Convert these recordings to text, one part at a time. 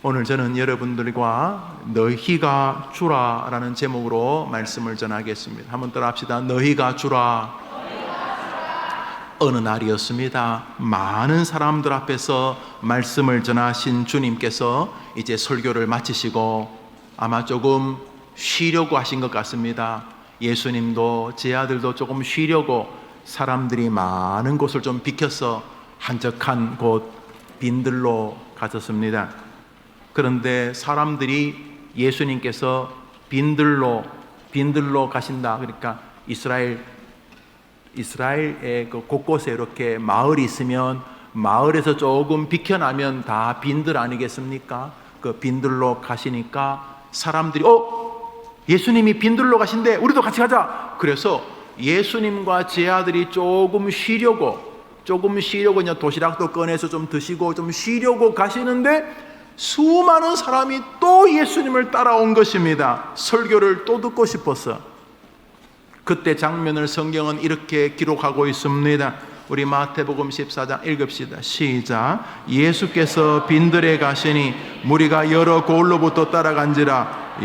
오늘 저는 여러분들과 너희가 주라라는 제목으로 말씀을 전하겠습니다. 한번 따라 합시다. 너희가 주라. 어느 날이었습니다. 많은 사람들 앞에서 말씀을 전하신 주님께서 이제 설교를 마치시고 아마 조금 쉬려고 하신 것 같습니다. 예수님도 제 아들도 조금 쉬려고 사람들이 많은 곳을 좀 비켜서 한적한 곳 빈들로 가셨습니다. 그런데 사람들이 예수님께서 빈들로 가신다. 그러니까 이스라엘의 그 곳곳에 이렇게 마을이 있으면 마을에서 조금 비켜나면 다 빈들 아니겠습니까? 그 빈들로 가시니까 사람들이 예수님이 빈들로 가신대, 우리도 같이 가자. 그래서 예수님과 제 아들이 조금 쉬려고 그냥 도시락도 꺼내서 좀 드시고 좀 쉬려고 가시는데 수많은 사람이 또 예수님을 따라온 것입니다. 설교를 또 듣고 싶어서. 그때 장면을 성경은 이렇게 기록하고 있습니다. 우리 마태복음 14장 읽읍시다. 시작. 예수께서 빈들에 가시니 무리가 여러 고을로부터 따라간지라.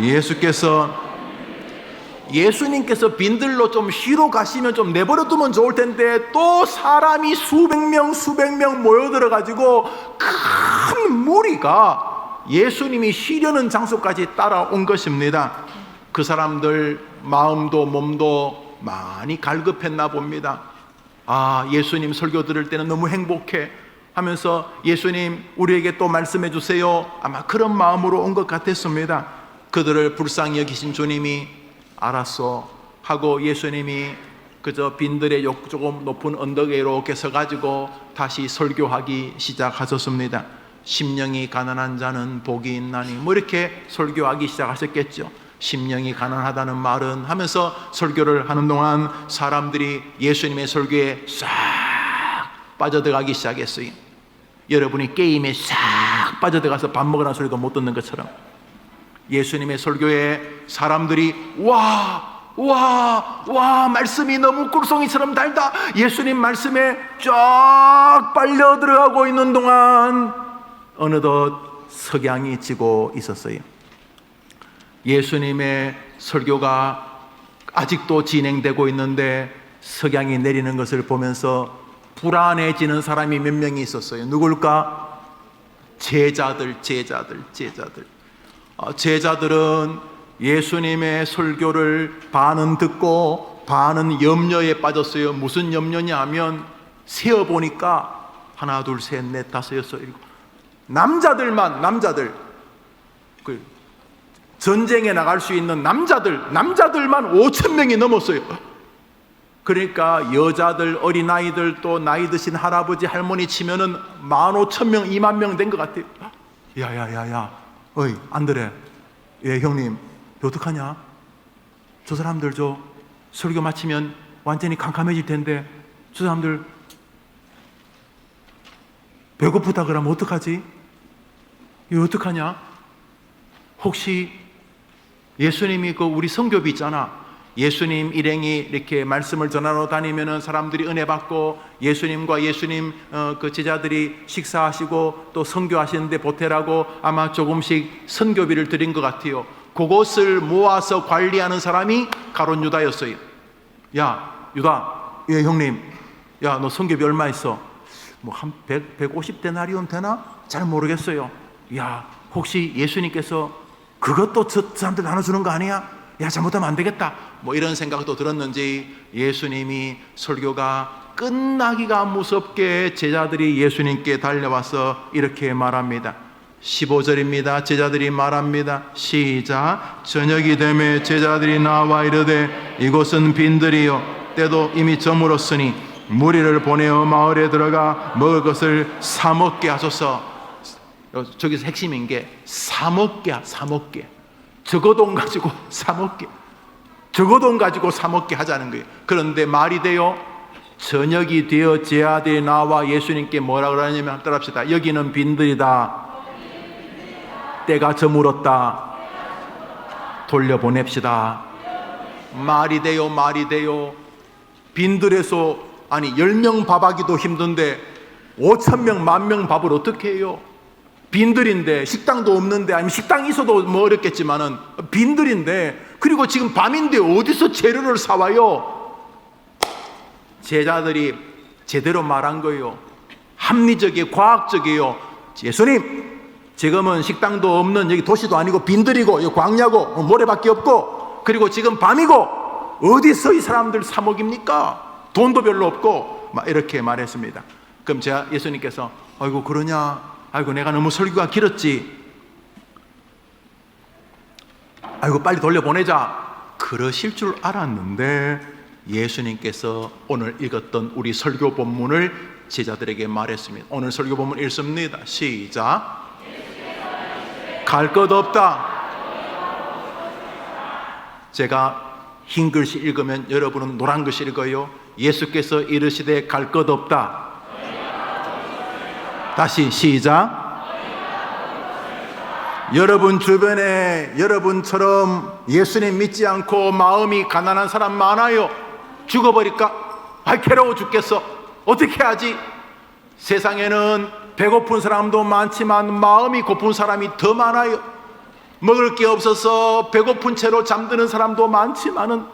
예수님께서 빈들로 좀 쉬러 가시면 좀 내버려 두면 좋을 텐데 또 사람이 수백 명 모여들어 가지고 큰 무리가 예수님이 쉬려는 장소까지 따라온 것입니다. 그 사람들 마음도 몸도 많이 갈급했나 봅니다. 예수님 설교 들을 때는 너무 행복해 하면서 예수님 우리에게 또 말씀해 주세요. 아마 그런 마음으로 온 것 같았습니다. 그들을 불쌍히 여기신 주님이 알았어 하고 예수님이 그저 빈들의 조금 높은 언덕에 이렇게 서가지고 다시 설교하기 시작하셨습니다. 심령이 가난한 자는 복이 있나니 이렇게 설교하기 시작하셨겠죠. 심령이 가난하다는 말은 하면서 설교를 하는 동안 사람들이 예수님의 설교에 싹 빠져들어가기 시작했어요. 여러분이 게임에 싹 빠져들어가서 밥 먹으라는 소리도 못 듣는 것처럼 예수님의 설교에 사람들이 와 말씀이 너무 꿀송이처럼 달다. 예수님 말씀에 쫙 빨려 들어가고 있는 동안 어느덧 석양이 지고 있었어요. 예수님의 설교가 아직도 진행되고 있는데 석양이 내리는 것을 보면서 불안해지는 사람이 몇 명이 있었어요. 누굴까? 제자들은 예수님의 설교를 반은 듣고 반은 염려에 빠졌어요. 무슨 염려냐 하면 세어보니까 하나 둘 셋 넷 다섯 여섯 일곱 남자들 전쟁에 나갈 수 있는 남자들만 5,000명이 넘었어요. 그러니까 여자들, 어린아이들, 또 나이 드신 할아버지, 할머니 치면은 15,000명, 20,000명 된 것 같아요. 야야야야, 어이 안드레, 예 형님, 어떡하냐? 저 사람들 저 설교 마치면 완전히 캄캄해질 텐데 저 사람들 배고프다 그러면 어떡하지? 이거 어떡하냐? 혹시 예수님이 그 우리 성교비 있잖아. 예수님 일행이 이렇게 말씀을 전하러 다니면은 사람들이 은혜 받고 예수님과 예수님 그 제자들이 식사하시고 또 선교하시는데 보태라고 아마 조금씩 선교비를 드린 것 같아요. 그것을 모아서 관리하는 사람이 가룟 유다였어요. 야 유다, 예 형님, 야 너 선교비 얼마 있어? 뭐 한 150데나리온 되나? 잘 모르겠어요. 야 혹시 예수님께서 그것도 저 사람들 나눠주는 거 아니야? 야 잘못하면 안 되겠다. 뭐 이런 생각도 들었는지 예수님이 설교가 끝나기가 무섭게 제자들이 예수님께 달려와서 이렇게 말합니다. 15절입니다. 제자들이 말합니다. 시작. 저녁이 되매 제자들이 나와 이르되 이곳은 빈들이요 때도 이미 저물었으니 무리를 보내어 마을에 들어가 먹을 것을 사 먹게 하소서. 저기서 핵심인 게 사 먹게. 적어돈 가지고 사 먹게 하자는 거예요. 그런데 말이 돼요. 저녁이 되어 제 아들이 나와 예수님께 뭐라 그러냐면 따라합시다. 여기는 빈들이다. 때가 저물었다. 돌려보냅시다. 말이 돼요. 빈들에서 10명 밥하기도 힘든데 5,000명, 10,000명 밥을 어떻게 해요? 빈들인데, 식당도 없는데, 아니면 식당이 있어도 뭐 어렵겠지만은 빈들인데, 그리고 지금 밤인데 어디서 재료를 사와요? 제자들이 제대로 말한 거예요. 합리적이에요, 과학적이에요. 예수님, 지금은 식당도 없는 여기 도시도 아니고 빈들이고 여기 광야고 모래밖에 없고, 그리고 지금 밤이고 어디서 이 사람들 사 먹입니까? 돈도 별로 없고, 막 이렇게 말했습니다. 그럼 예수님께서 아이고 그러냐, 아이고 내가 너무 설교가 길었지, 아이고 빨리 돌려보내자, 그러실 줄 알았는데 예수님께서 오늘 읽었던 우리 설교 본문을 제자들에게 말했습니다. 오늘 설교 본문 읽습니다. 시작. 갈 것 없다. 제가 흰 글씨 읽으면 여러분은 노란 글씨 읽어요. 예수께서 이르시되 갈 것 없다. 다시 시작. 여러분 주변에 여러분처럼 예수님 믿지 않고 마음이 가난한 사람 많아요. 죽어버릴까? 아, 괴로워 죽겠어. 어떻게 하지? 세상에는 배고픈 사람도 많지만 마음이 고픈 사람이 더 많아요. 먹을 게 없어서 배고픈 채로 잠드는 사람도 많지만은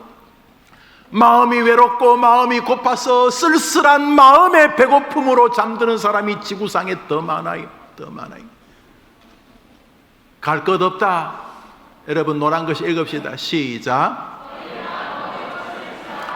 마음이 외롭고 마음이 고파서 쓸쓸한 마음의 배고픔으로 잠드는 사람이 지구상에 더 많아요. 더 많아요. 갈 것 없다. 여러분 노란 글씨 읽읍시다. 시작.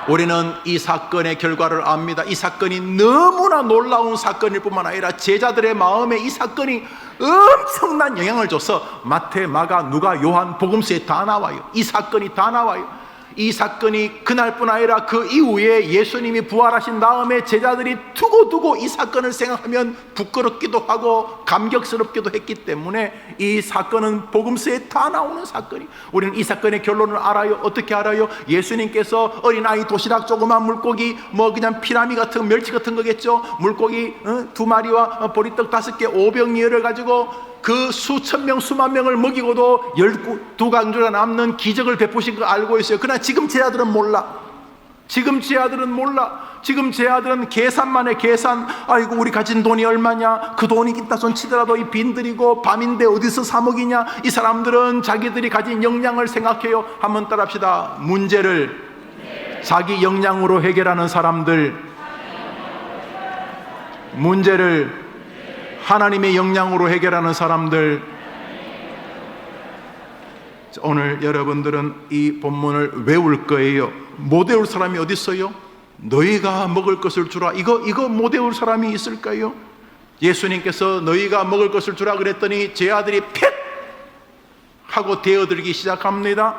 우리는 이 사건의 결과를 압니다. 이 사건이 너무나 놀라운 사건일 뿐만 아니라 제자들의 마음에 이 사건이 엄청난 영향을 줘서 마태, 마가, 누가, 요한, 복음서에 다 나와요. 이 사건이 다 나와요. 이 사건이 그날뿐 아니라 그 이후에 예수님이 부활하신 다음에 제자들이 두고두고 이 사건을 생각하면 부끄럽기도 하고 감격스럽기도 했기 때문에 이 사건은 복음서에 다 나오는 사건이. 우리는 이 사건의 결론을 알아요. 어떻게 알아요? 예수님께서 어린아이 도시락 조그만 물고기, 뭐 그냥 피라미 같은 멸치 같은 거겠죠. 물고기 2마리와 보리떡 5개, 오병이어를 가지고 그 수천 명 수만 명을 먹이고도 12강주가 남는 기적을 베푸신 거 알고 있어요. 그러나 지금 제 아들은 몰라. 지금 제 아들은 몰라. 지금 제 아들은 계산만 해. 계산. 아이고 우리 가진 돈이 얼마냐, 그 돈이 있다 손 치더라도 이 빈들이고 밤인데 어디서 사 먹이냐. 이 사람들은 자기들이 가진 역량을 생각해요. 한번 따라합시다. 문제를 자기 역량으로 해결하는 사람들, 문제를 하나님의 역량으로 해결하는 사람들. 오늘 여러분들은 이 본문을 외울 거예요. 못 외울 사람이 어디 있어요? 너희가 먹을 것을 주라. 이거 못 외울 사람이 있을까요? 예수님께서 너희가 먹을 것을 주라 그랬더니 제 아들이 팩 하고 되어들기 시작합니다.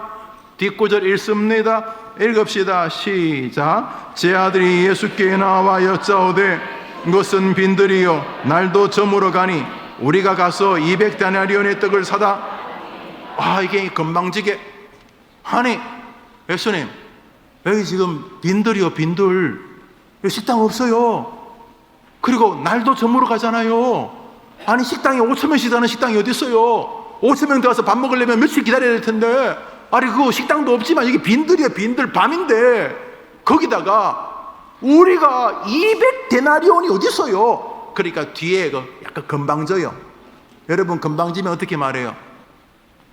뒷구절 읽습니다. 읽읍시다. 시작. 제 아들이 예수께 나와 여짜오되 이것은 빈들이요 날도 저물어 가니 우리가 가서 200데나리온의 떡을 사다. 아, 이게 건방지게. 아니 예수님, 여기 지금 빈들이요 빈들, 여기 식당 없어요. 그리고 날도 저물어 가잖아요. 아니 식당에 5,000명씩 사는 식당이 어디 있어요? 5,000명 들어가서 밥 먹으려면 며칠 기다려야 될 텐데, 아니 그거 식당도 없지만 여기 빈들이요 빈들, 밤인데 거기다가 우리가 200데나리온이 어디 있어요? 그러니까 뒤에 약간 건방져요. 여러분 건방지면 어떻게 말해요?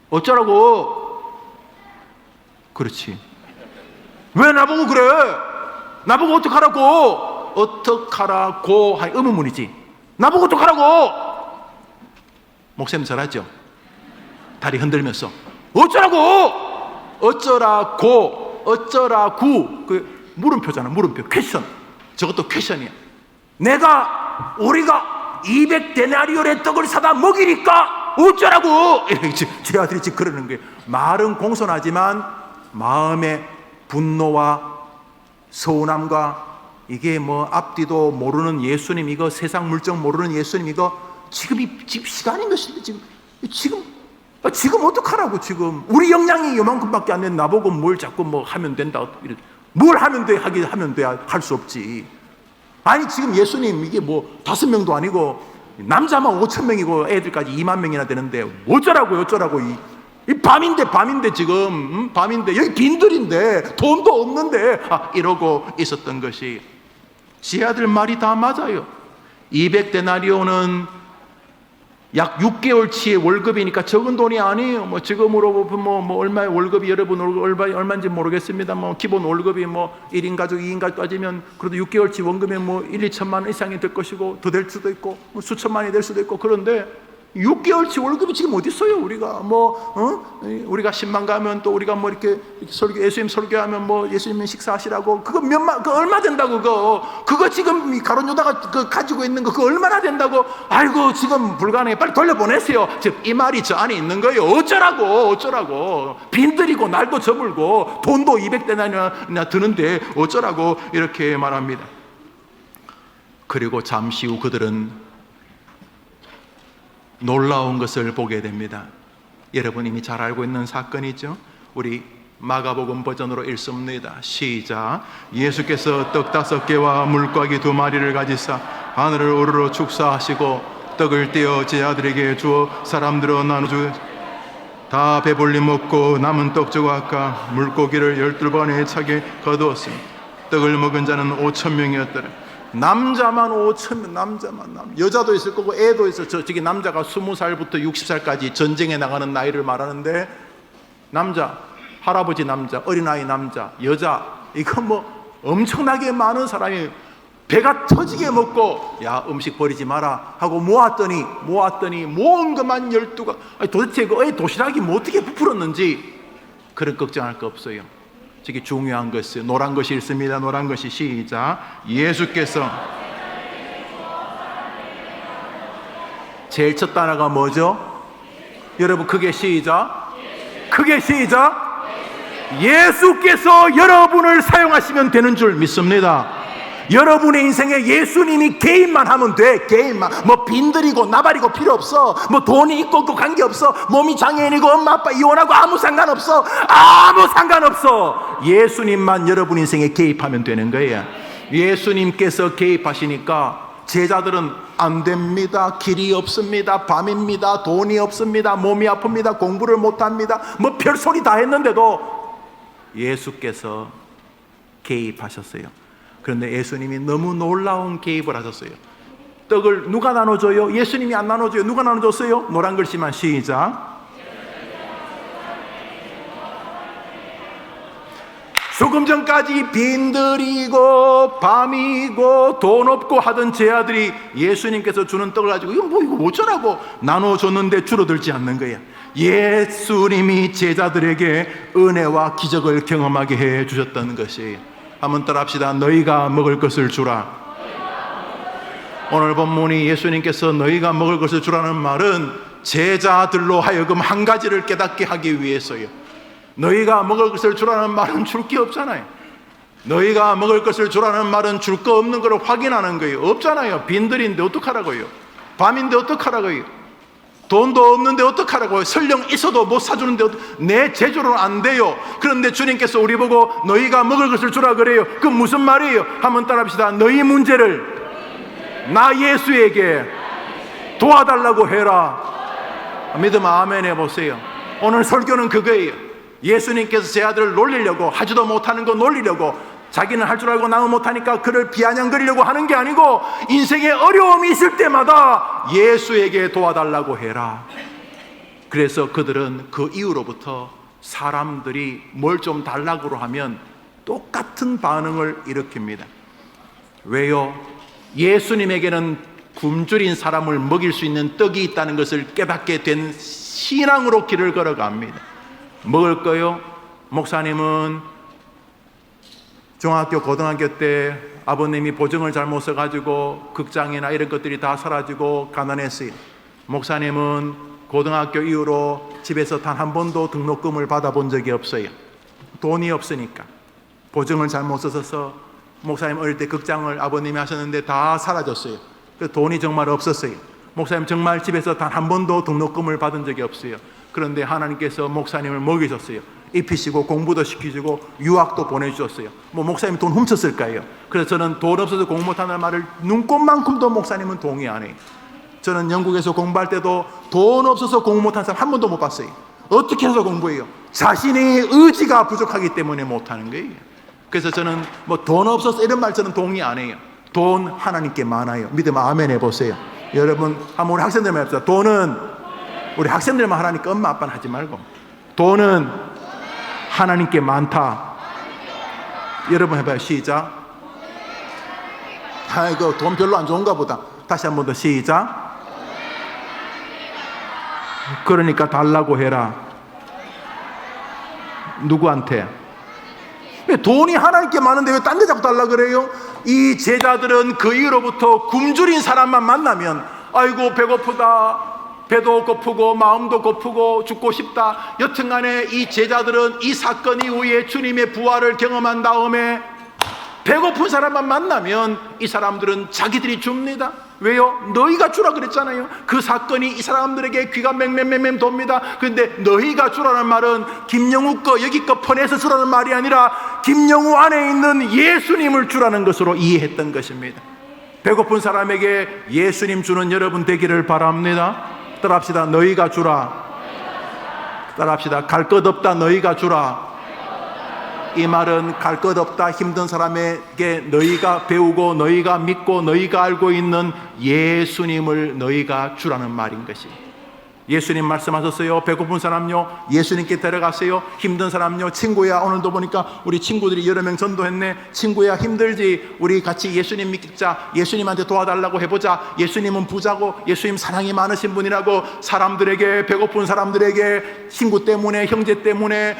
어쩌라고? 그렇지. 왜 나보고 그래? 나보고 어떡하라고? 어떡하라고 할 의문문이지. 나보고 어떡하라고? 목사님 잘하죠? 다리 흔들면서 어쩌라고? 어쩌라고? 어쩌라고? 그 물음표잖아. 물음표. 퀘션. 저것도 퀘션이야. 우리가 200데나리온의 떡을 사다 먹이니까 어쩌라고? 제 아들이 지금 그러는 거예요. 말은 공손하지만 마음의 분노와 서운함과, 이게 뭐 앞뒤도 모르는 예수님, 이거 세상 물정 모르는 예수님, 이거 지금 시간이 몇 시인데 지금 어떡하라고. 지금 우리 역량이 요만큼밖에 안 된 나보고 뭘 자꾸 뭐 하면 된다, 뭘 하면 돼, 하면 돼, 할 수 없지. 아니 지금 예수님 이게 뭐 5명도 아니고 남자만 5,000명이고 애들까지 2만 명이나 되는데 어쩌라고 이 밤인데 지금 밤인데 여기 빈들인데 돈도 없는데 이러고 있었던 것이, 지 아들 말이 다 맞아요. 200데나리온은 약 6개월치의 월급이니까 적은 돈이 아니에요. 뭐 지금으로 뭐 얼마의 월급이 여러분 얼마인지 모르겠습니다. 뭐 기본 월급이 뭐 1인 가족, 2인 가족 따지면 그래도 6개월치 원금이면 뭐 1, 2천만 원 이상이 될 것이고 더 될 수도 있고 뭐 수천만이 될 수도 있고. 그런데 6개월치 월급이 지금 어디 있어요? 우리가 우리가 10만 가면 또 우리가 뭐 이렇게 예수님 설교하면 뭐 예수님 식사하시라고 그거 그거 얼마 된다고 그거 지금 가룟 유다가 가지고 있는 거 그거 얼마나 된다고. 아이고 지금 불가능해, 빨리 돌려보내세요. 즉 이 말이 저 안에 있는 거예요. 어쩌라고 빈들이고 날도 저물고 돈도 200데나리나 드는데 어쩌라고 이렇게 말합니다. 그리고 잠시 후 그들은 놀라운 것을 보게 됩니다. 여러분 이미 잘 알고 있는 사건이죠. 우리 마가복음 버전으로 읽습니다. 시작. 예수께서 떡 5개와 물고기 2마리를 가지사 하늘을 우러러 축사하시고 떡을 떼어 제자들에게 주어 사람들로 나눠주 다 배불리 먹고 남은 떡 조각과 물고기를 12번에 차게 거두었습니다. 떡을 먹은 자는 5,000명이었더라. 남자만 5,000명, 여자도 있을 거고 애도 있어. 저기 남자가 20살부터 60살까지 전쟁에 나가는 나이를 말하는데, 남자, 할아버지 남자, 어린아이 남자, 여자, 이거 뭐 엄청나게 많은 사람이 배가 터지게 먹고, 야 음식 버리지 마라 하고 모았더니 모은 것만 12가. 도대체 그 애 도시락이 뭐 어떻게 부풀었는지 그런 걱정할 거 없어요. 저기 중요한 것이 노란 것이 있습니다. 노란 것이 시작. 예수께서 제일 첫 단어가 뭐죠? 여러분 크게 시작. 크게 시작. 예수께서 여러분을 사용하시면 되는 줄 믿습니다. 여러분의 인생에 예수님이 개인만 하면 돼. 개인만. 뭐 빈들이고 나발이고 필요 없어. 뭐 돈이 있고 없고 관계없어. 몸이 장애인이고 엄마 아빠 이혼하고 아무 상관없어. 아무 상관없어. 예수님만 여러분 인생에 개입하면 되는 거예요. 예수님께서 개입하시니까 제자들은 안 됩니다. 길이 없습니다. 밤입니다. 돈이 없습니다. 몸이 아픕니다. 공부를 못합니다. 뭐 별소리 다 했는데도 예수께서 개입하셨어요. 그런데 예수님이 너무 놀라운 개입을 하셨어요. 떡을 누가 나눠줘요? 예수님이 안 나눠줘요. 누가 나눠줬어요? 노란 글씨만 시작. 조금 전까지 빈들이고 밤이고 돈 없고 하던 제 아들이 예수님께서 주는 떡을 가지고 이거 어쩌라고 나눠줬는데 줄어들지 않는 거야. 예수님이 제자들에게 은혜와 기적을 경험하게 해 주셨다는 것이에요. 한번 따라합시다. 너희가 먹을 것을 주라. 오늘 본문이 예수님께서 너희가 먹을 것을 주라는 말은 제자들로 하여금 한 가지를 깨닫게 하기 위해서요. 너희가 먹을 것을 주라는 말은 줄 게 없잖아요. 너희가 먹을 것을 주라는 말은 줄 거 없는 걸 확인하는 거예요. 없잖아요. 빈들인데 어떡하라고요? 밤인데 어떡하라고요? 돈도 없는데 어떡하라고요? 설령 있어도 못 사주는데 내 제조로는 안 돼요. 그런데 주님께서 우리 보고 너희가 먹을 것을 주라 그래요. 그 무슨 말이에요? 한번 따라합시다. 너희 문제를 나 예수에게 도와달라고 해라. 믿으면 아멘 해보세요. 오늘 설교는 그거예요. 예수님께서 제 아들을 놀리려고, 하지도 못하는 거 놀리려고, 자기는 할 줄 알고 나는 못하니까 그를 비아냥거리려고 하는 게 아니고, 인생에 어려움이 있을 때마다 예수에게 도와달라고 해라. 그래서 그들은 그 이후로부터 사람들이 뭘 좀 달라고 하면 똑같은 반응을 일으킵니다. 왜요? 예수님에게는 굶주린 사람을 먹일 수 있는 떡이 있다는 것을 깨닫게 된 신앙으로 길을 걸어갑니다. 먹을 거요? 목사님은 중학교, 고등학교 때 아버님이 보증을 잘못 써가지고 극장이나 이런 것들이 다 사라지고 가난했어요. 목사님은 고등학교 이후로 집에서 단 한 번도 등록금을 받아본 적이 없어요. 돈이 없으니까. 보증을 잘못 써서 목사님 어릴 때 극장을 아버님이 하셨는데 다 사라졌어요. 그래서 돈이 정말 없었어요. 목사님 정말 집에서 단 한 번도 등록금을 받은 적이 없어요. 그런데 하나님께서 목사님을 먹이셨어요. 입히시고 공부도 시키시고 유학도 보내주셨어요. 뭐 목사님이 돈 훔쳤을 거예요. 그래서 저는 돈 없어서 공부 못하는 말을 눈꽃만큼도 목사님은 동의 안 해요. 저는 영국에서 공부할 때도 돈 없어서 공부 못하는 사람 한 번도 못 봤어요. 어떻게 해서 공부해요? 자신의 의지가 부족하기 때문에 못하는 거예요. 그래서 저는 뭐 돈 없어서 이런 말 저는 동의 안 해요. 돈 하나님께 많아요. 믿으면 아멘 해보세요. 여러분 한번 우리 학생들만 합시다. 돈은 우리 학생들만 하라니까 엄마 아빠는 하지 말고. 돈은 하나님께 많다. 여러분 해봐요. 시작. 아이고 돈 별로 안 좋은가 보다. 다시 한 번 더 시작. 그러니까 달라고 해라. 누구한테? 왜 돈이 하나님께 많은데 왜 딴 데 자꾸 달라 그래요? 이 제자들은 그 이후로부터 굶주린 사람만 만나면 아이고 배고프다, 배도 고프고 마음도 고프고 죽고 싶다. 여튼간에 이 제자들은 이 사건 이후에 주님의 부활을 경험한 다음에 배고픈 사람만 만나면 이 사람들은 자기들이 줍니다. 왜요? 너희가 주라 그랬잖아요. 그 사건이 이 사람들에게 귀가 맹맹맹맹 돕니다. 그런데 너희가 주라는 말은 김영우 거 여기 거 퍼내서 주라는 말이 아니라 김영우 안에 있는 예수님을 주라는 것으로 이해했던 것입니다. 배고픈 사람에게 예수님 주는 여러분 되기를 바랍니다. 따라합시다. 너희가 주라. 따라합시다. 갈 것 없다 너희가 주라. 이 말은 갈 것 없다 힘든 사람에게 너희가 배우고 너희가 믿고 너희가 알고 있는 예수님을 너희가 주라는 말인 것이. 예수님 말씀하셨어요. 배고픈 사람요 예수님께 데려가세요. 힘든 사람요 친구야, 오늘도 보니까 우리 친구들이 여러 명 전도했네. 친구야 힘들지? 우리 같이 예수님 믿자. 예수님한테 도와달라고 해보자. 예수님은 부자고 예수님 사랑이 많으신 분이라고. 사람들에게, 배고픈 사람들에게 친구 때문에, 형제 때문에,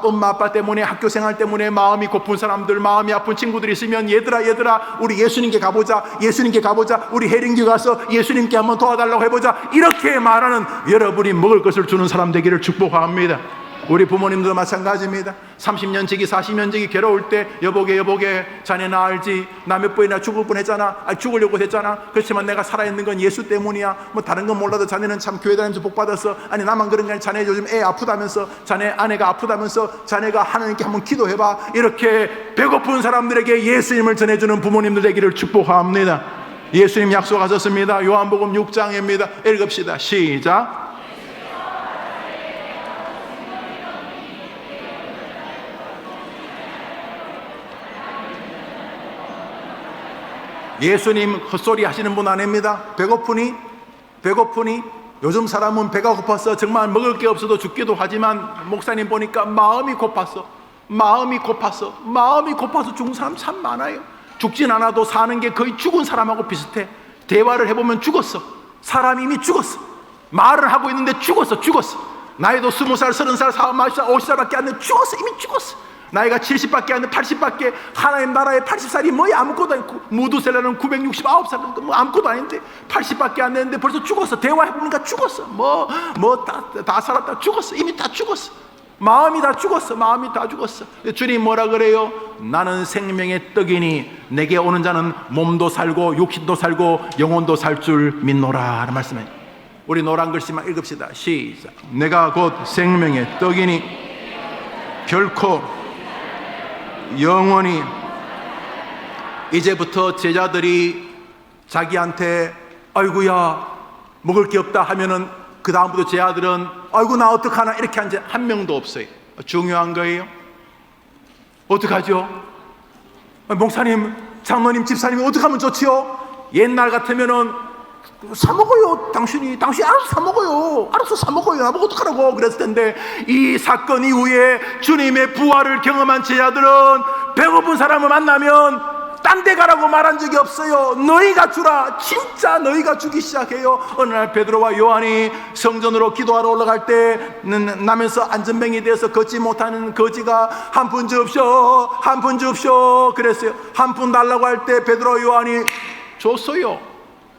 엄마 아빠 때문에, 학교 생활 때문에 마음이 고픈 사람들, 마음이 아픈 친구들이 있으면 얘들아 우리 예수님께 가보자. 예수님께 가보자. 우리 해링교 가서 예수님께 한번 도와달라고 해보자. 이렇게 말하는 여러분이 먹을 것을 주는 사람 되기를 축복합니다. 우리 부모님도 마찬가지입니다. 30년 지기 40년 지기 괴로울 때 여보게 자네 나 알지? 나 몇 번이나 죽을 뻔했잖아. 죽으려고 했잖아. 그렇지만 내가 살아있는 건 예수 때문이야. 뭐 다른 건 몰라도 자네는 참 교회 다니면서 복 받았어. 아니 나만 그런 게 아니라 자네 요즘 애 아프다면서, 자네 아내가 아프다면서 자네가 하나님께 한번 기도해봐. 이렇게 배고픈 사람들에게 예수님을 전해주는 부모님들 되기를 축복합니다. 예수님 약속하셨습니다. 요한복음 6장입니다. 읽읍시다. 시작. 예수님 헛소리 하시는 분 아닙니다. 배고프니 요즘 사람은 배가 고파서 정말 먹을 게 없어도 죽기도 하지만 목사님 보니까 마음이 고파서 죽은 사람 참 많아요. 죽진 않아도 사는 게 거의 죽은 사람하고 비슷해. 대화를 해보면 죽었어. 사람이 이미 죽었어. 말을 하고 있는데 죽었어. 나이도 20살, 30살, 40살, 50살밖에 안 돼. 죽었어. 이미 죽었어. 나이가 70밖에 안 돼. 80밖에. 하나님 나라에 80살이 뭐야 아무것도 아니고, 무두셀라는 969살 뭐 아무것도 아닌데 80밖에 안 되는데 벌써 죽었어. 대화해보니까 죽었어. 다 살았다. 죽었어. 이미 다 죽었어. 마음이 다 죽었어. 주님 뭐라 그래요? 나는 생명의 떡이니 내게 오는 자는 몸도 살고 육신도 살고 영혼도 살 줄 믿노라 하는 말씀이에요. 우리 노란 글씨만 읽읍시다. 시작. 내가 곧 생명의 떡이니 결코 영원히. 이제부터 제자들이 자기한테 아이고야 먹을 게 없다 하면은 그 다음부터 제자들은 아이고 나 어떡하나 이렇게 한 명도 없어요. 중요한 거예요. 어떡하죠? 목사님, 장로님, 집사님이 어떻게 하면 좋지요? 옛날 같으면은 사 먹어요. 당신이 알아서 사 먹어요. 나보고 어떡하라고 그랬을 텐데, 이 사건 이후에 주님의 부활을 경험한 제자들은 배고픈 사람을 만나면 딴 데 가라고 말한 적이 없어요. 너희가 주라. 진짜 너희가 주기 시작해요. 어느 날 베드로와 요한이 성전으로 기도하러 올라갈 때 나면서 안전뱅이 되어서 걷지 못하는 거지가 한 푼 줍쇼 그랬어요. 한 푼 달라고 할 때 베드로와 요한이 줬어요.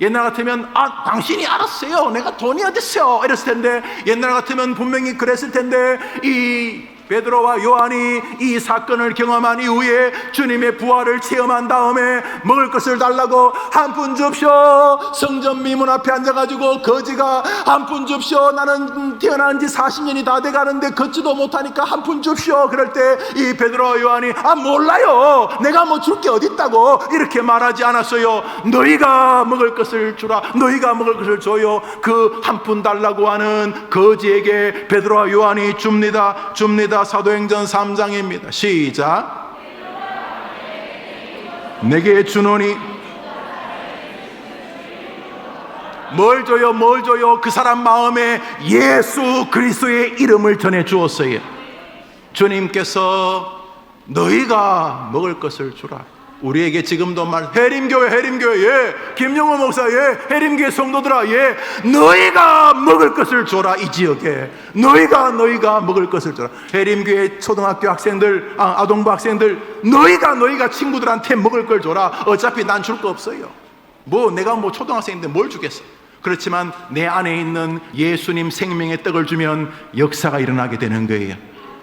옛날 같으면 당신이 알았어요. 내가 돈이 어딨어요 이랬을 텐데, 옛날 같으면 분명히 그랬을 텐데, 이 베드로와 요한이 이 사건을 경험한 이후에 주님의 부활을 체험한 다음에 먹을 것을 달라고 한 푼 줍쇼. 성전 미문 앞에 앉아가지고 거지가 한 푼 줍쇼. 나는 태어난 지 40년이 다 돼가는데 걷지도 못하니까 한 푼 줍쇼. 그럴 때 이 베드로와 요한이 몰라요. 내가 뭐 줄 게 어딨다고 이렇게 말하지 않았어요. 너희가 먹을 것을 주라. 너희가 먹을 것을 줘요. 그 한 푼 달라고 하는 거지에게 베드로와 요한이 줍니다. 사도행전 3장입니다. 시작. 내게 주노니 뭘 줘요? 뭘 줘요? 그 사람 마음에 예수 그리스도의 이름을 전해 주었어요. 주님께서 너희가 먹을 것을 주라. 우리에게 지금도 해림교회 예, 김영호 목사 예, 해림교회 성도들아 예, 너희가 먹을 것을 줘라. 이 지역에 너희가 먹을 것을 줘라. 해림교회 초등학교 학생들, 아동부 학생들, 너희가 친구들한테 먹을 걸 줘라. 어차피 난 줄 거 없어요. 내가 초등학생인데 뭘 주겠어. 그렇지만 내 안에 있는 예수님 생명의 떡을 주면 역사가 일어나게 되는 거예요.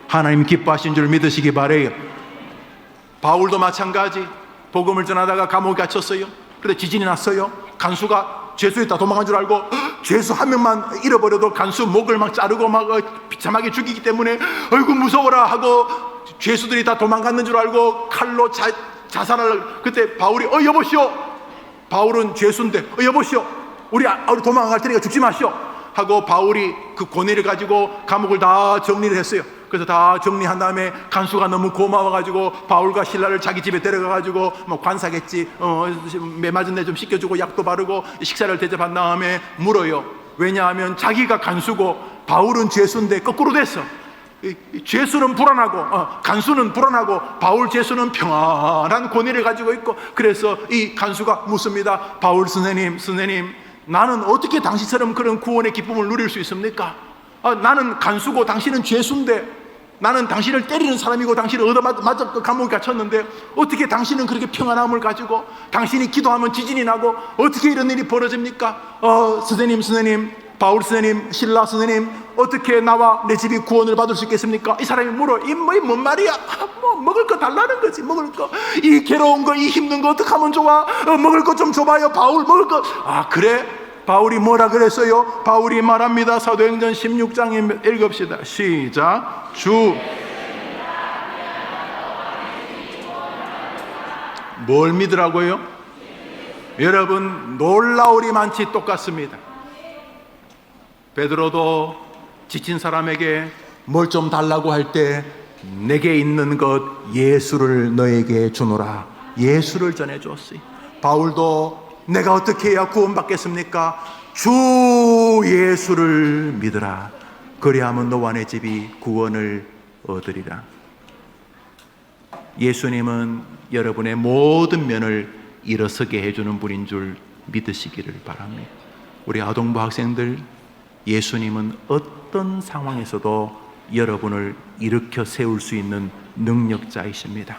하나님 기뻐하신 줄 믿으시기 바래요. 바울도 마찬가지. 복음을 전하다가 감옥에 갇혔어요. 그런데 지진이 났어요. 간수가 죄수였다 도망간 줄 알고 죄수 한 명만 잃어버려도 간수 목을 막 자르고 막 비참하게 죽이기 때문에 어이구 무서워라 하고 죄수들이 다 도망갔는 줄 알고 칼로 자살하려고. 그때 바울이 여보시오. 바울은 죄수인데 여보시오. 우리 도망갈 테니까 죽지 마시오 하고 바울이 그 권위를 가지고 감옥을 다 정리를 했어요. 그래서 다 정리한 다음에 간수가 너무 고마워가지고 바울과 실라를 자기 집에 데려가가지고 관사겠지, 매 맞은 데 좀 씻겨주고 약도 바르고 식사를 대접한 다음에 물어요. 왜냐하면 자기가 간수고 바울은 죄수인데 거꾸로 됐어. 죄수는 불안하고 간수는 불안하고 바울 죄수는 평안한 권위를 가지고 있고, 그래서 이 간수가 묻습니다. 바울 선생님, 나는 어떻게 당신처럼 그런 구원의 기쁨을 누릴 수 있습니까? 나는 간수고 당신은 죄수인데, 나는 당신을 때리는 사람이고 당신을 얻어맞아 감옥에 갇혔는데 어떻게 당신은 그렇게 평안함을 가지고, 당신이 기도하면 지진이 나고 어떻게 이런 일이 벌어집니까? 선생님, 바울 선생님, 신라 선생님, 어떻게 나와 내 집이 구원을 받을 수 있겠습니까? 이 사람이 물어. 뭔 말이야? 먹을 거 달라는 거지. 먹을 거, 이 괴로운 거, 이 힘든 거 어떻게 하면 좋아? 먹을 거 좀 줘봐요. 바울 먹을 거. 그래? 바울이 뭐라 그랬어요? 바울이 말합니다. 사도행전 16장에 읽읍시다. 시작. 뭘 믿으라고요? 여러분, 놀라울이 많지 똑같습니다. 베드로도 지친 사람에게 뭘 좀 달라고 할 때 내게 있는 것 예수를 너에게 주노라. 예수를 전해 주었어요. 바울도 내가 어떻게 해야 구원받겠습니까? 주 예수를 믿으라. 그리하면 너와 내 집이 구원을 얻으리라. 예수님은 여러분의 모든 면을 일어서게 해주는 분인 줄 믿으시기를 바랍니다. 우리 아동부 학생들, 예수님은 어떤 상황에서도 여러분을 일으켜 세울 수 있는 능력자이십니다.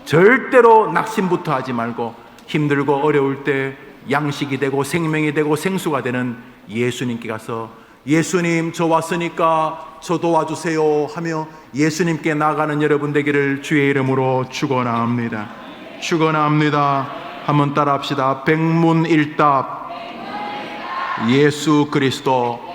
절대로 낙심부터 하지 말고 힘들고 어려울 때 양식이 되고 생명이 되고 생수가 되는 예수님께 가서 예수님, 저 왔으니까 저 도와주세요 하며 예수님께 나아가는 여러분 되기를 주의 이름으로 축원합니다. 축원합니다. 한번 따라합시다. 백문일답 예수 그리스도.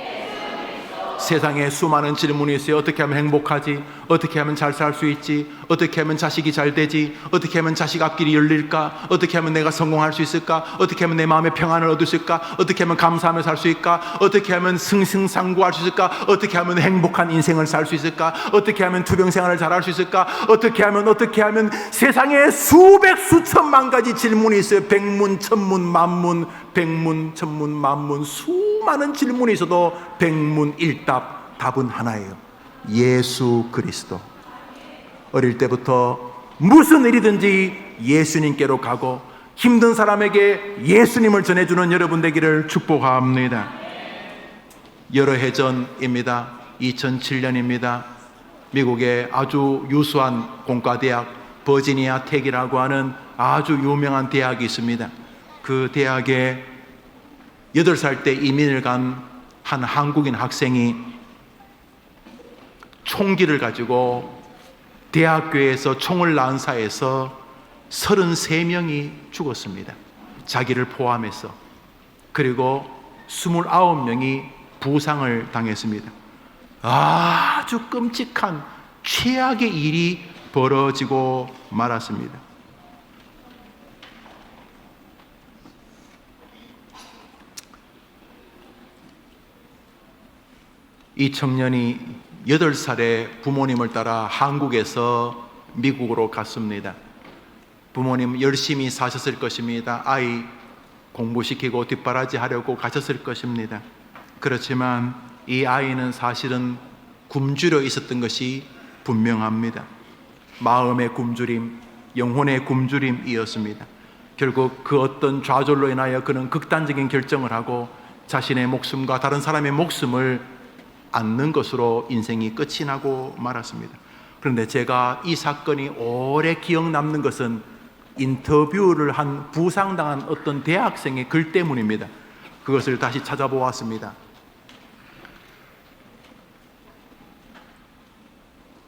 세상에 수많은 질문이 있어요. 어떻게 하면 행복하지? 어떻게 하면 잘 살 수 있지? 어떻게 하면 자식이 잘 되지? 어떻게 하면 자식 앞길이 열릴까? 어떻게 하면 내가 성공할 수 있을까? 어떻게 하면 내 마음의 평안을 얻을 수 있을까? 어떻게 하면 감사하며 살 수 있을까? 어떻게 하면 승승장구할 수 있을까? 어떻게 하면 행복한 인생을 살 수 있을까? 어떻게 하면 투병생활을 잘할 수 있을까? 어떻게 하면 세상에 수백 수천만 가지 질문이 있어요. 백문, 천문, 만문, 백문, 천문, 만문, 수많은 질문이 있어도 백문일답, 답은 하나예요. 예수 그리스도. 어릴 때부터 무슨 일이든지 예수님께로 가고 힘든 사람에게 예수님을 전해주는 여러분 되기를 축복합니다. 여러 해 전입니다. 2007년입니다. 미국의 아주 유수한 공과대학 버지니아 텍이라고 하는 아주 유명한 대학이 있습니다. 그 대학에 8살 때 이민을 간 한 한국인 학생이 총기를 가지고 대학교에서 총을 난사해서 33명이 죽었습니다. 자기를 포함해서. 그리고 29명이 부상을 당했습니다. 아주 끔찍한 최악의 일이 벌어지고 말았습니다. 이 청년이 8살에 부모님을 따라 한국에서 미국으로 갔습니다. 부모님 열심히 사셨을 것입니다. 아이 공부시키고 뒷바라지 하려고 가셨을 것입니다. 그렇지만 이 아이는 사실은 굶주려 있었던 것이 분명합니다. 마음의 굶주림, 영혼의 굶주림이었습니다. 결국 그 어떤 좌절로 인하여 그는 극단적인 결정을 하고 자신의 목숨과 다른 사람의 목숨을 앗는 것으로 인생이 끝이 나고 말았습니다. 그런데 제가 이 사건이 오래 기억 남는 것은 인터뷰를 한 부상당한 어떤 대학생의 글 때문입니다. 그것을 다시 찾아보았습니다.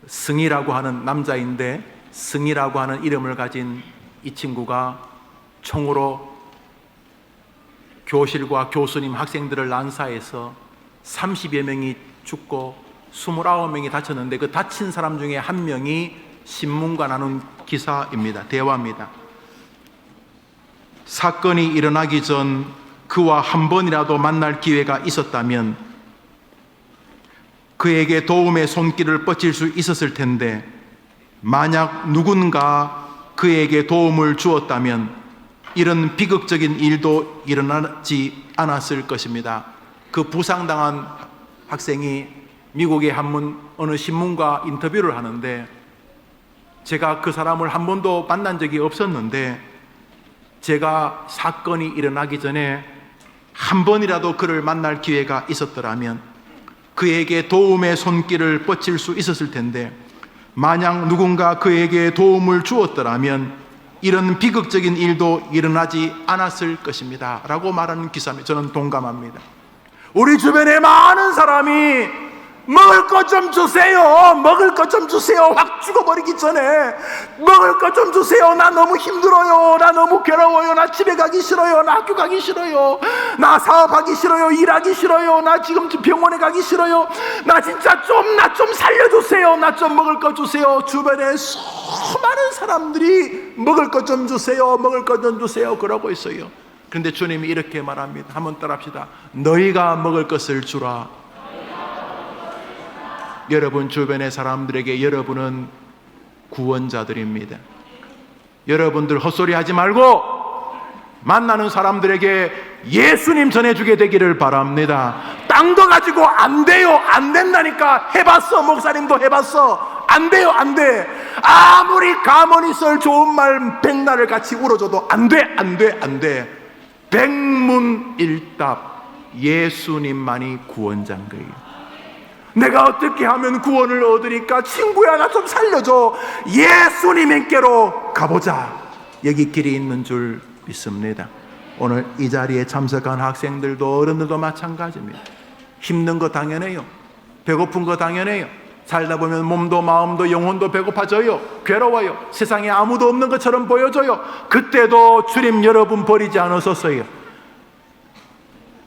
승희라고 하는 남자인데, 승희라고 하는 이름을 가진 이 친구가 총으로 교실과 교수님, 학생들을 난사해서 30여 명이 죽고 29명이 다쳤는데, 그 다친 사람 중에 한 명이 신문과 나눈 기사입니다. 대화입니다. 사건이 일어나기 전 그와 한 번이라도 만날 기회가 있었다면 그에게 도움의 손길을 뻗칠 수 있었을 텐데, 만약 누군가 그에게 도움을 주었다면 이런 비극적인 일도 일어나지 않았을 것입니다. 그 부상당한 학생이 미국의 어느 신문과 인터뷰를 하는데, 제가 그 사람을 한 번도 만난 적이 없었는데, 제가 사건이 일어나기 전에 한 번이라도 그를 만날 기회가 있었더라면 그에게 도움의 손길을 뻗칠 수 있었을 텐데, 만약 누군가 그에게 도움을 주었더라면 이런 비극적인 일도 일어나지 않았을 것입니다 라고 말하는 기사입니다. 저는 동감합니다. 우리 주변에 많은 사람이 먹을 것 좀 주세요, 먹을 것 좀 주세요, 확 죽어버리기 전에 먹을 것 좀 주세요, 나 너무 힘들어요, 나 너무 괴로워요, 나 집에 가기 싫어요, 나 학교 가기 싫어요, 나 사업하기 싫어요, 일하기 싫어요, 나 지금 병원에 가기 싫어요, 나 진짜 나 좀 살려주세요, 나 좀 먹을 것 주세요. 주변에 수많은 사람들이 먹을 것 좀 주세요, 먹을 것 좀 주세요 그러고 있어요. 그런데 주님이 이렇게 말합니다. 한번 따라합시다. 너희가 먹을 것을 주라. 여러분 주변의 사람들에게 여러분은 구원자들입니다. 여러분들 헛소리 하지 말고 만나는 사람들에게 예수님 전해주게 되기를 바랍니다. 땅도 가지고 안 돼요, 안 된다니까. 해봤어, 목사님도 해봤어. 안 돼요, 안 돼. 아무리 가만히 썰 좋은 말 백날을 같이 울어줘도 안 돼, 안 돼, 안 돼. 백문일답, 예수님만이 구원자인 거예요. 내가 어떻게 하면 구원을 얻으니까? 친구야, 나 좀 살려줘. 예수님께로 가보자. 여기 길이 있는 줄 믿습니다. 오늘 이 자리에 참석한 학생들도 어른들도 마찬가지입니다. 힘든 거 당연해요. 배고픈 거 당연해요. 살다 보면 몸도 마음도 영혼도 배고파져요. 괴로워요. 세상에 아무도 없는 것처럼 보여져요. 그때도 주님 여러분 버리지 않으셨어요.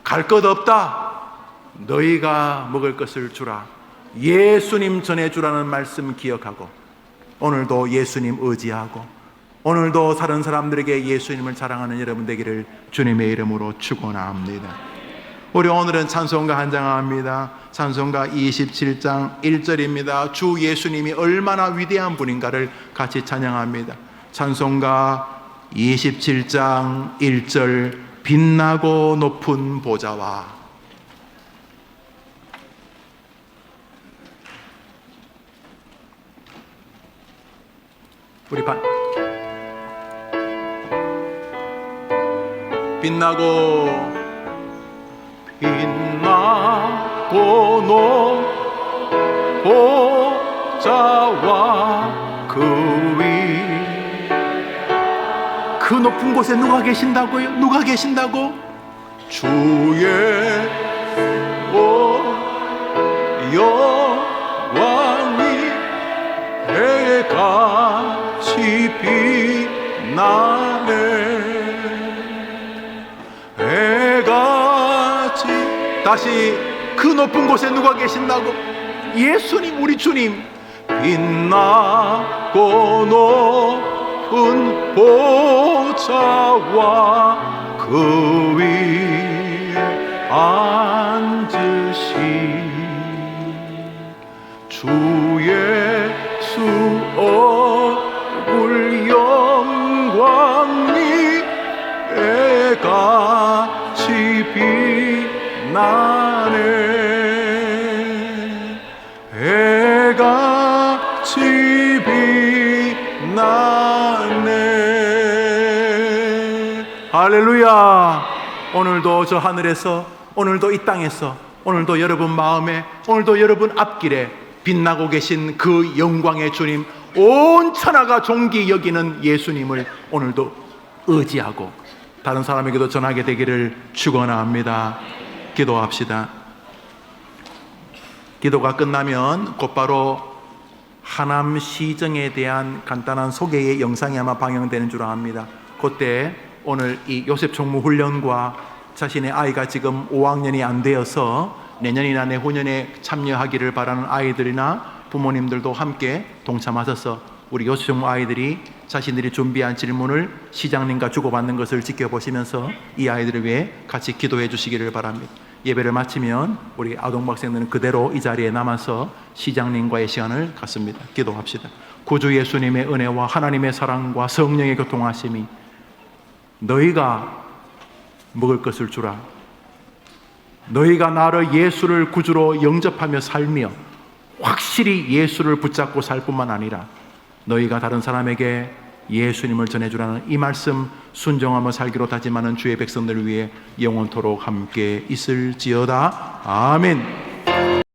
갈 것 없다. 너희가 먹을 것을 주라. 예수님 전해주라는 말씀 기억하고 오늘도 예수님 의지하고 오늘도 다른 사람들에게 예수님을 자랑하는 여러분 되기를 주님의 이름으로 축원합니다. 우리 오늘은 찬송가 한장합니다. 찬송가 27장 1절입니다. 주 예수님이 얼마나 위대한 분인가를 같이 찬양합니다. 찬송가 27장 1절. 빛나고 높은 보좌와 우리 빛나고 보좌와 그 높은 곳에 누가 계신다고요? 누가 계신다고? 주의 영광이 해같이 빛나네. 해같이. 다시 그 높은 곳에 누가 계신다고? 예수님, 우리 주님. 빛나고 높은 보좌와 그 위에 앉으신 주 예수 얼굴 영광이 애가 나네 해같이 빛나네. 할렐루야. 오늘도 저 하늘에서, 오늘도 이 땅에서, 오늘도 여러분 마음에, 오늘도 여러분 앞길에 빛나고 계신 그 영광의 주님, 온 천하가 존귀 여기는 예수님을 오늘도 의지하고 다른 사람에게도 전하게 되기를 축원합니다. 기도합시다. 기도가 끝나면 곧바로 하남 시정에 대한 간단한 소개의 영상이 아마 방영되는 줄 압니다. 그때 오늘 이 요셉 총무 훈련과 자신의 아이가 지금 5학년이 안 되어서 내년이나 내후년에 참여하기를 바라는 아이들이나 부모님들도 함께 동참하셔서 우리 요셉 총무 아이들이 자신들이 준비한 질문을 시장님과 주고받는 것을 지켜보시면서 이 아이들을 위해 같이 기도해 주시기를 바랍니다. 예배를 마치면 우리 아동학생들은 그대로 이 자리에 남아서 시장님과의 시간을 갖습니다. 기도합시다. 구주 예수님의 은혜와 하나님의 사랑과 성령의 교통하심이 너희가 먹을 것을 주라. 너희가 나를 예수를 구주로 영접하며 살며 확실히 예수를 붙잡고 살 뿐만 아니라 너희가 다른 사람에게 예수님을 전해주라는 이 말씀 순종하며 살기로 다짐하는 주의 백성들을 위해 영원토록 함께 있을지어다. 아멘.